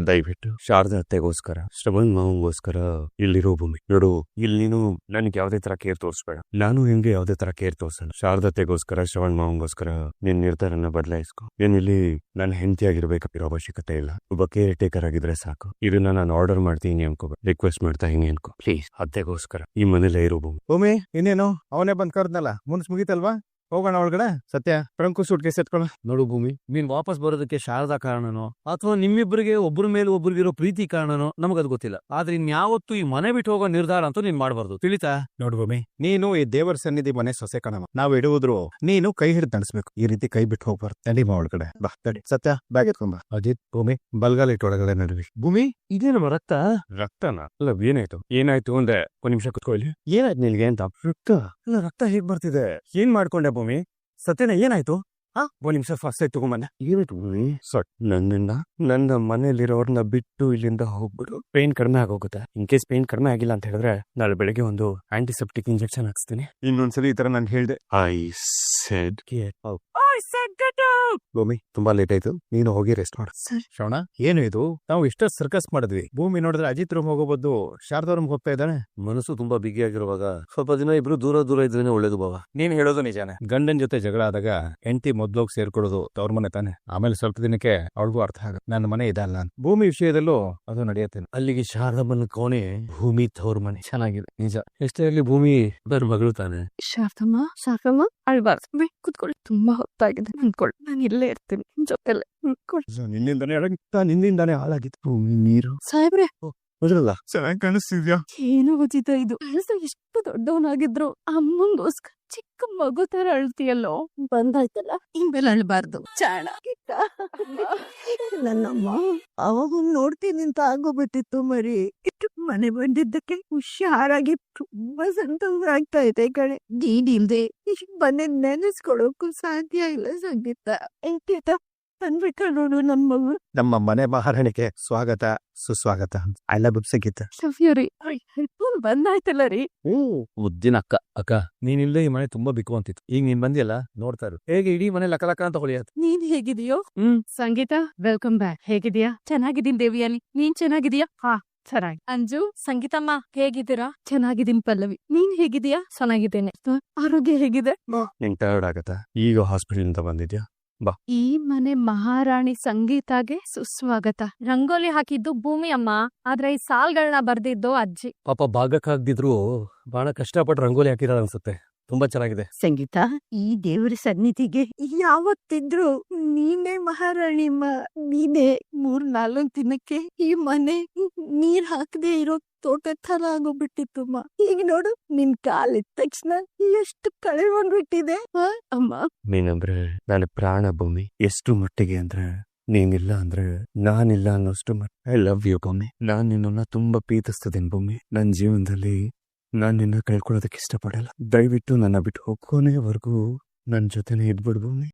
ದಯವಿಟ್ಟು ಶಾರದಾ ಅತ್ತೆಗೋಸ್ಕರ, ಶ್ರವಣ್ ಮಾವಂಗೋಸ್ಕರ ಇಲ್ಲಿರೋ ಭೂಮಿ ನೋಡು. ಇಲ್ಲಿ ನೀನು ನನ್ಗೆ ಯಾವ್ದೇ ತರ ಕೇರ್ ತೋರಿಸ್ಬೇಡ, ನಾನು ಹೆಂಗೆ ಯಾವ್ದೇ ತರ ಕೇರ್ ತೋರ್ಸಲ್ಲ. ಶಾರದಾ ಅತ್ತೆಗೋಸ್ಕರ, ಶ್ರವಣ್ ಮಾವಂಗೋಸ್ಕರ ನಿನ್ ನಿರ್ಧಾರನ ಬದಲಾಯಿಸ್ಕೊ. ಏನಿಲ್ಲಿ ನನ್ನ ಹೆಂಡತಿಯಾಗಿರ್ಬೇಕಿರೋ ಅವಶ್ಯಕತೆ ಇಲ್ಲ. ಒಬ್ಬ ಕೇರ್ ಟೇಕರ್ ಆಗಿದ್ರೆ ಸಾಕು. ಇದನ್ನ ನಾನು ಆರ್ಡರ್ ಮಾಡ್ತೀನಿ ಅನ್ಕೋ, ರಿಕ್ವೆಸ್ಟ್ ಮಾಡ್ತಾ ಹಿಂಗೆ ಅನ್ಕೋ. ಪ್ಲೀಸ್ ಅತ್ತೆಗೋಸ್ಕರ ಈ ಮನೇಲೆ ಇರೋ ಭೂಮಿ. ಇನ್ನೇನು ಅವನೇ ಬಂದ್ ಕರ್ದ್ನಲ್ಲ, ಮುನ್ಸ್ ಮುಗೀತಲ್ವಾ? ಹೋಗೋಣ ಒಳಗಡೆ. ಸತ್ಯ, ಟ್ರಂಕು ಸೂಟ್ ಕೇಸ್ ಎತ್ಕೊಳ್ಳ. ನೋಡು ಭೂಮಿ, ನೀನ್ ವಾಪಸ್ ಬರೋದಕ್ಕೆ ಶಾರದಾ ಕಾರಣನೋ ಅಥವಾ ನಿಮ್ಮಿಬ್ಬರಿಗೆ ಒಬ್ಬರ ಮೇಲೆ ಒಬ್ಬರಿಗಿರೋ ಪ್ರೀತಿ ಕಾರಣನೋ ನಮಗದು ಗೊತ್ತಿಲ್ಲ. ಆದ್ರೆ ಇನ್ಯಾವತ್ತು ಈ ಮನೆ ಬಿಟ್ಟು ಹೋಗೋ ನಿರ್ಧಾರ ಅಂತೂ ನೀನ್ ಮಾಡಬಾರ್ದು, ತಿಳಿತಾ? ನೋಡು ಭೂಮಿ, ನೀನು ಈ ದೇವರ ಸನ್ನಿಧಿ ಮನೆ ಸೊಸೆ ಕಣವ. ನಾವು ಇಡುವುದ್ರು ನೀನು ಕೈ ಹಿಡಿದು ನಡೆಸ್ಬೇಕು. ಈ ರೀತಿ ಕೈ ಬಿಟ್ಟು ಹೋಗ್ಬಾರ್ದು. ನಡಿಮ ಒಳಗಡೆ ಬಾ. ತಡಿ ಸತ್ಯ, ಬ್ಯಾಗ್ ಎತ್ಕೊಂಬ. ಅಜಿತ್, ಭೂಮಿ, ಬಲ್ಗಾಲ ಇಟ್ಟು ಒಳಗಡೆ ನಡುವಿ. ಭೂಮಿ, ಇದೇ ನಮ್ಮ ರಕ್ತ. ರಕ್ತನ ಅಲ್ಲ, ಏನಾಯ್ತು ಅಂದ್ರೆ ಒಂದ್ ನಿಮಿಷ ಕುತ್ಕೊಳ್ಳಿ. ಏನಾಯ್ತು ನಿಲ್ಗೆ ಅಂತ? ರಕ್ತ ಅಲ್ಲ, ರಕ್ತ ಹೇಗ್ ಬರ್ತಿದೆ? ಏನ್ ಮಾಡ್ಕೊಂಡೆ ಭೂಮಿ? ಸತ್ಯನ ಏನಾಯ್ತು? ಒಂದ್ ನಿಮಿಷ ಫಸ್ಟ್ ಆಯ್ತು ತಗೊಂಬಂದೆ. ಏನಾಯ್ತು ಭೂಮಿ? ನನ್ನ ಮನೇಲಿರೋರ್ನ ಬಿಟ್ಟು ಇಲ್ಲಿಂದ ಹೋಗ್ಬಿಡು. ಪೇನ್ ಕಡಿಮೆ ಆಗೋಗುತ್ತೆ. ಇನ್ ಕೇಸ್ ಪೇನ್ ಕಡಿಮೆ ಆಗಿಲ್ಲ ಅಂತ ಹೇಳಿದ್ರೆ ನಾಳೆ ಬೆಳಗ್ಗೆ ಒಂದು ಆಂಟಿಸೆಪ್ಟಿಕ್ ಇಂಜೆಕ್ಷನ್ ಹಾಕ್ಸ್ತೀನಿ. ಇನ್ನೊಂದ್ಸಲಿ ಈ ತರ ನಾನು ಹೇಳ್ದೆ. ಐ ಸೆಡ್ ಭೂಮಿ, ತುಂಬಾ ಲೇಟ್ ಆಯ್ತು, ನೀನು ಹೋಗಿ ರೆಸ್ಟ್ ಮಾಡು. ಶ್ರವಣ, ಏನು ಇದು? ನಾವು ಇಷ್ಟ ಸರ್ಕಸ್ ಮಾಡಿದ್ವಿ. ಭೂಮಿ ನೋಡಿದ್ರೆ ಅಜಿತ್ ರೂಮ್ ಹೋಗೋ ಬದ್ದು ಶಾರದಾ ರೂಮ್ ಹೋಗ್ತಾ ಇದ್ದಾನೆ. ಮನಸ್ಸು ತುಂಬಾ ಬಿಗಿಯಾಗಿರುವಾಗ ಸ್ವಲ್ಪ ದಿನ ಇಬ್ರು ದೂರ ಇದ್ರೇನೆ ಒಳ್ಳೇದು ಬಾವ. ನೀನ್ ಹೇಳೋದು ನಿಜಾನೆ. ಗಂಡನ್ ಜೊತೆ ಜಗಳ ಆದಾಗ ಹೆಂಡತಿ ಮೊದ್ಲೋಗಿ ಸೇರ್ಕೊಡೋದು ತವ್ರ ಮನೆ ತಾನೆ. ಆಮೇಲೆ ಸ್ವಲ್ಪ ದಿನಕ್ಕೆ ಅವಳಿಗೂ ಅರ್ಥ ಆಗ ನನ್ನ ಮನೆ ಇದಲ್ಲ ಅಂತ. ಭೂಮಿ ವಿಷಯದಲ್ಲೂ ಅದು ನಡೆಯುತ್ತೆ. ಅಲ್ಲಿಗೆ ಶಾರದಮ್ಮನ ಕೋಣೆ, ಭೂಮಿ ತವ್ರ ಮನೆ. ಚೆನ್ನಾಗಿದೆ ನಿಜ. ಎಷ್ಟೇ ಆಗ್ಲಿ ಭೂಮಿ ಬರ್ ಮಗಳು ತಾನೆ. ಶಾರದಮ್ಮ ಅಳ್ಬಾರ್ದು. ಕೂತ್ಕೊಳ್ಳಿ, ತುಂಬಾ ಹೊತ್ತಾಗಿದೆ. ನಿಂತ್ಕೊಳ್ಳಿ, ನಾನು ಇಲ್ಲೇ ಇರ್ತೀನಿ ಜೊತೆಲೆ. ನಿನ್ನಿಂದಾನೇ ಹಾಳಾಗಿತ್ತು. ಭೂಮಿ, ನೀರು. ಸಾಹೇಬ್ರೆ, ಚೆನ್ನಾಗಿ ಕಾಣಿಸ್ತಿದ್ಯಾ? ಏನು ಗೊತ್ತಿತ್ತ ಇದು? ಎಷ್ಟು ದೊಡ್ಡವನಾಗಿದ್ರು ಅಮ್ಮಂಗೋಸ್ಕರ ಚಿಕ್ಕ ಮಗು ತರ ಅಳ್ತಿಯಲ್ಲೋ. ಬಂದಾಯ್ತಲ್ಲ, ಇನ್ಮೇಲೆ ಅಳ್ಬಾರ್ದು. ಚಾಣ ನನ್ನಮ್ಮ ಅವಾಗ ನೋಡ್ತೀನಿ ಅಂತ ಆಗೋಗ್ಬಿಟ್ಟಿತ್ತು ಮರಿ. ಮನೆ ಬಂದಿದ್ದಕ್ಕೆ ಹುಷಾರಾಗಿ ತುಂಬಾ ಸಂತೋಷ ಆಗ್ತಾ ಇದೆ ಕಣೆ. ನೀನಿಲ್ದೆ ಬಂದೆ ನೆನೆಸ್ಕೊಳಕ್ಕೂ ಸಾಧ್ಯ ಇಲ್ಲ ಸಂಗೀತ. ಎಂತ ಅನ್ಬಿಟ್ಟ ನೋಡು ನನ್ ಮಗು. ನಮ್ಮ ಮನೆ ಮಹಾರಾಣಿಗೆ ಸ್ವಾಗತ ಸುಸ್ವಾಗತ. ಐ ಲವ್ ಯು ಸಂಗೀತ. ಬಂದಾಯ್ತಲ್ಲ ರೀ. ಮುದ್ದಿನ ಅಕ್ಕ ನೀನಿಲ್ದೆ ಈ ಮನೆ ತುಂಬಾ ಬಿಕ್ಕು ಅಂತಿತ್ತು. ಈಗ ನೀನ್ ಬಂದಿಯಲ್ಲ, ನೋಡ್ತಾ ಇರು ಹೇಗೆ ಇಡೀ ಮನೆ ಲಕ ಅಂತ ಹೊಳಿಯತ್. ನೀನ್ ಹೇಗಿದೀಯೋ? ಸಂಗೀತ, ವೆಲ್ಕಮ್ ಬ್ಯಾಕ್. ಹೇಗಿದೀಯಾ? ಚೆನ್ನಾಗಿದ್ದೀನಿ ದೇವಿಯಾನಿ. ನೀನ್ ಚೆನ್ನಾಗಿದೀಯಾ? ಹಾ, ಚೆನ್ನಾಗಿ. ಅಂಜು, ಸಂಗೀತಮ್ಮ ಹೇಗಿದ್ದೀರಾ? ಚೆನ್ನಾಗಿದ್ದೀನಿ ಪಲ್ಲವಿ. ನೀನ್ ಹೇಗಿದೀಯಾ? ಚೆನ್ನಾಗಿದ್ದೇನೆ. ಆರೋಗ್ಯ ಹೇಗಿದೆ? ನಿಂಗೆ ಟಯರ್ಡ್ ಆಗತ್ತಾ? ಈಗ ಹಾಸ್ಪಿಟಲ್ ಇಂದ ಬಂದಿದ್ಯಾ? ಬಾ. ಈ ಮನೆ ಮಹಾರಾಣಿ ಸಂಗೀತಾಗೆ ಸುಸ್ವಾಗತ. ರಂಗೋಲಿ ಹಾಕಿದ್ದು ಭೂಮಿ ಅಮ್ಮ, ಆದ್ರೆ ಈ ಸಾಲ್ಗಳನ್ನ ಬರ್ದಿದ್ದು ಅಜ್ಜಿ. ಪಾಪ ಭಾಗಕ್ಕಾಗ್ದಿದ್ರು ಬಹಳ ಕಷ್ಟಪಟ್ಟು ರಂಗೋಲಿ ಹಾಕಿರೋದು ಅನ್ಸುತ್ತೆ. ತುಂಬಾ ಚೆನ್ನಾಗಿದೆ. ಸಂಗೀತ, ಈ ದೇವರ ಸನ್ನಿಧಿಗೆ ಯಾವತ್ತಿದ್ರು ನೀನೇ ಮಹಾರಾಣಿಮ್ಮ. ನೀನೇ 3-4 ದಿನಕ್ಕೆ ಈ ಮನೆ ನೀರ್ ಹಾಕದೆ ಇರೋ ತೋಟ ತರ ಆಗೋಗ್ಬಿಟ್ಟಿತ್ತಮ್ಮ. ಈಗ ನೋಡು, ನಿನ್ ಕಾಲಿದ ತಕ್ಷಣ ಎಷ್ಟು ಕಳೆ ಬಂದ್ಬಿಟ್ಟಿದೆ ಅಮ್ಮ. ನೀನಂದ್ರೆ ನನ್ನ ಪ್ರಾಣ ಭೂಮಿ. ಎಷ್ಟು ಮಟ್ಟಿಗೆ ಅಂದ್ರೆ ನೀನಿಲ್ಲ ಅಂದ್ರೆ ನಾನಿಲ್ಲ ಅನ್ನೋಷ್ಟು ಐ ಲವ್ ಯು ಭೂಮಿ. ನಾನ್ ನಿನ್ನ ತುಂಬಾ ಪ್ರೀತಿಸ್ತಿದ್ದೀನಿ ಭೂಮಿ. ನನ್ನ ಜೀವನದಲ್ಲಿ ನಾನ್ ನಿನ್ನ ಕಳ್ಕೊಳ್ಳೋದಕ್ಕೆ ಇಷ್ಟಪಡಲ್ಲ. ದಯವಿಟ್ಟು ನನ್ನ ಬಿಟ್ಟು ಹೋಗೋನೇವರೆಗೂ ನನ್ನ ಜೊತೆನೆ ಇದ್ಬಿಡು ಭೂಮಿ.